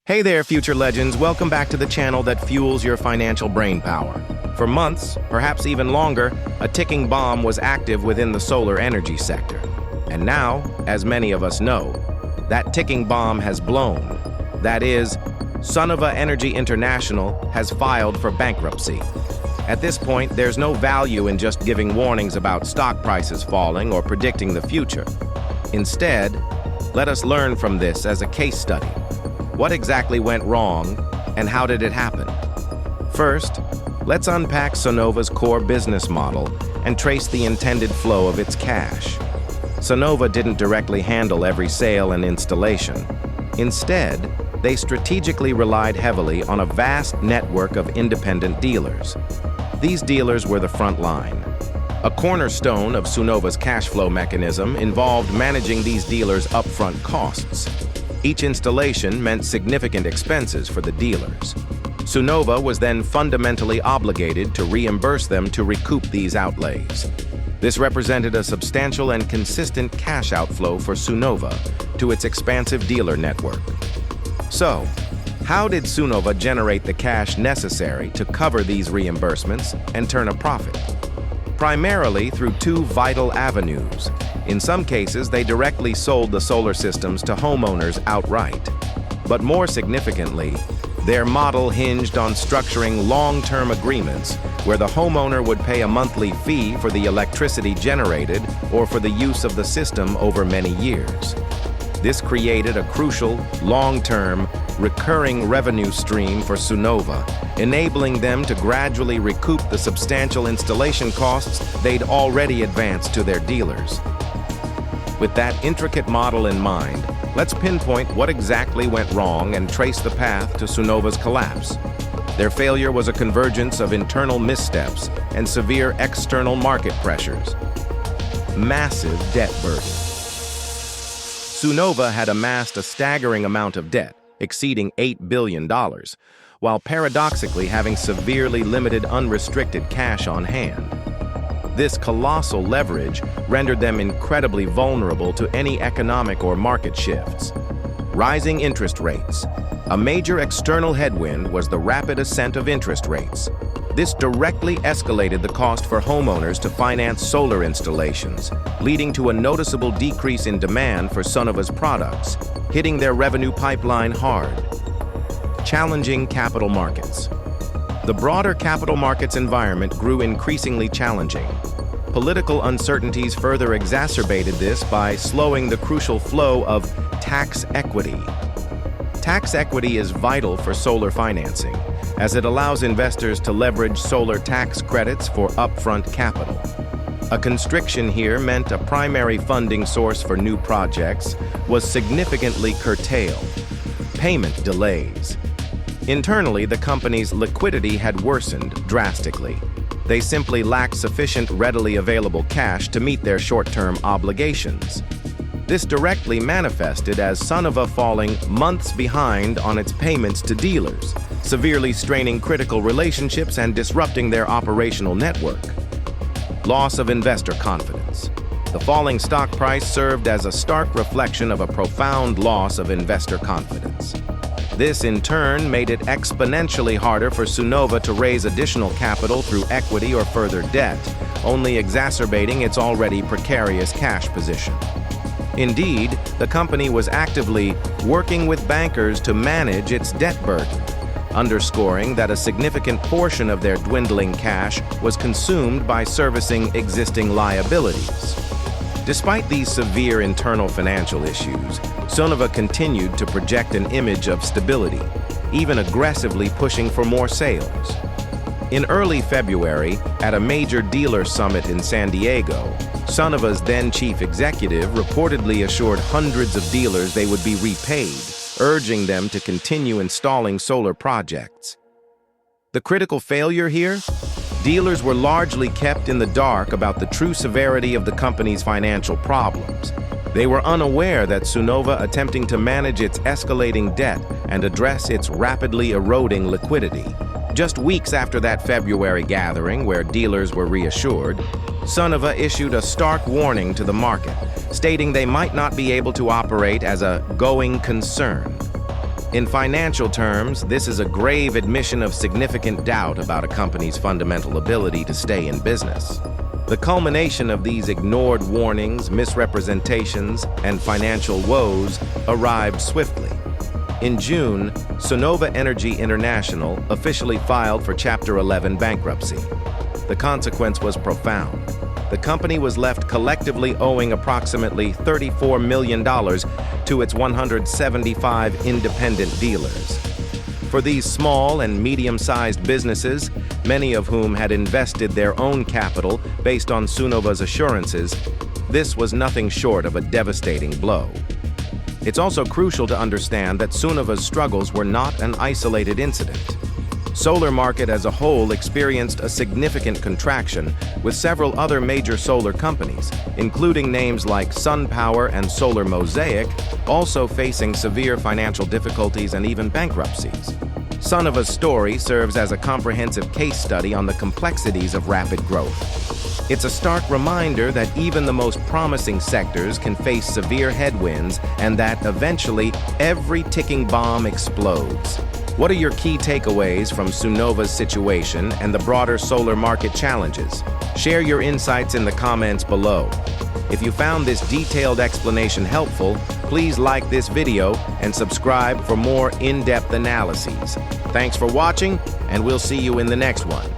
Hey there, future legends. Welcome back to the channel that fuels your financial brainpower. For months, perhaps even longer, a ticking bomb was active within the solar energy sector. And now, as many of us know, that ticking bomb has blown. That is, Sunnova Energy International has filed for bankruptcy. At this point, there's no value in just giving warnings about stock prices falling or predicting the future. Instead, let us learn from this as a case study. What exactly went wrong, and how did it happen? First, let's unpack Sunnova's core business model and trace the intended flow of its cash. Sunnova didn't directly handle every sale and installation. Instead, they strategically relied heavily on a vast network of independent dealers. These dealers were the front line. A cornerstone of Sunnova's cash flow mechanism involved managing these dealers' upfront costs. Each installation meant significant expenses for the dealers. Sunnova was then fundamentally obligated to reimburse them to recoup these outlays. This represented a substantial and consistent cash outflow for Sunnova to its expansive dealer network. So, how did Sunnova generate the cash necessary to cover these reimbursements and turn a profit? Primarily through two vital avenues. In some cases, they directly sold the solar systems to homeowners outright. But more significantly, their model hinged on structuring long-term agreements where the homeowner would pay a monthly fee for the electricity generated or for the use of the system over many years. This created a crucial, long-term, recurring revenue stream for Sunnova, enabling them to gradually recoup the substantial installation costs they'd already advanced to their dealers. With that intricate model in mind, let's pinpoint what exactly went wrong and trace the path to Sunnova's collapse. Their failure was a convergence of internal missteps and severe external market pressures. Massive debt burden. Sunnova had amassed a staggering amount of debt, exceeding $8 billion, while paradoxically having severely limited unrestricted cash on hand. This colossal leverage rendered them incredibly vulnerable to any economic or market shifts. Rising interest rates. A major external headwind was the rapid ascent of interest rates. This directly escalated the cost for homeowners to finance solar installations, leading to a noticeable decrease in demand for Sunnova's products, hitting their revenue pipeline hard. Challenging capital markets. The broader capital markets environment grew increasingly challenging. Political uncertainties further exacerbated this by slowing the crucial flow of tax equity. Tax equity is vital for solar financing, as it allows investors to leverage solar tax credits for upfront capital. A constriction here meant a primary funding source for new projects was significantly curtailed. Payment delays. Internally, the company's liquidity had worsened drastically. They simply lacked sufficient readily available cash to meet their short-term obligations. This directly manifested as Sunnova falling months behind on its payments to dealers, severely straining critical relationships and disrupting their operational network. Loss of investor confidence. The falling stock price served as a stark reflection of a profound loss of investor confidence. This, in turn, made it exponentially harder for Sunnova to raise additional capital through equity or further debt, only exacerbating its already precarious cash position. Indeed, the company was actively working with bankers to manage its debt burden, underscoring that a significant portion of their dwindling cash was consumed by servicing existing liabilities. Despite these severe internal financial issues, Sunnova continued to project an image of stability, even aggressively pushing for more sales. In early February, at a major dealer summit in San Diego, Sunnova's then chief executive reportedly assured hundreds of dealers they would be repaid, urging them to continue installing solar projects. The critical failure here? Dealers were largely kept in the dark about the true severity of the company's financial problems. They were unaware that Sunnova, attempting to manage its escalating debt and address its rapidly eroding liquidity. Just weeks after that February gathering, where dealers were reassured, Sunnova issued a stark warning to the market, stating they might not be able to operate as a going concern. In financial terms, this is a grave admission of significant doubt about a company's fundamental ability to stay in business. The culmination of these ignored warnings, misrepresentations, and financial woes arrived swiftly. In June, Sunnova Energy International officially filed for Chapter 11 bankruptcy. The consequence was profound. The company was left collectively owing approximately $34 million to its 175 independent dealers. For these small and medium-sized businesses, many of whom had invested their own capital based on Sunnova's assurances, this was nothing short of a devastating blow. It's also crucial to understand that Sunnova's struggles were not an isolated incident. Solar market as a whole experienced a significant contraction, with several other major solar companies, including names like SunPower and Solar Mosaic, also facing severe financial difficulties and even bankruptcies. Sunnova's story serves as a comprehensive case study on the complexities of rapid growth. It's a stark reminder that even the most promising sectors can face severe headwinds and that eventually every ticking bomb explodes. What are your key takeaways from Sunnova's situation and the broader solar market challenges? Share your insights in the comments below. If you found this detailed explanation helpful, please like this video and subscribe for more in-depth analyses. Thanks for watching, and we'll see you in the next one.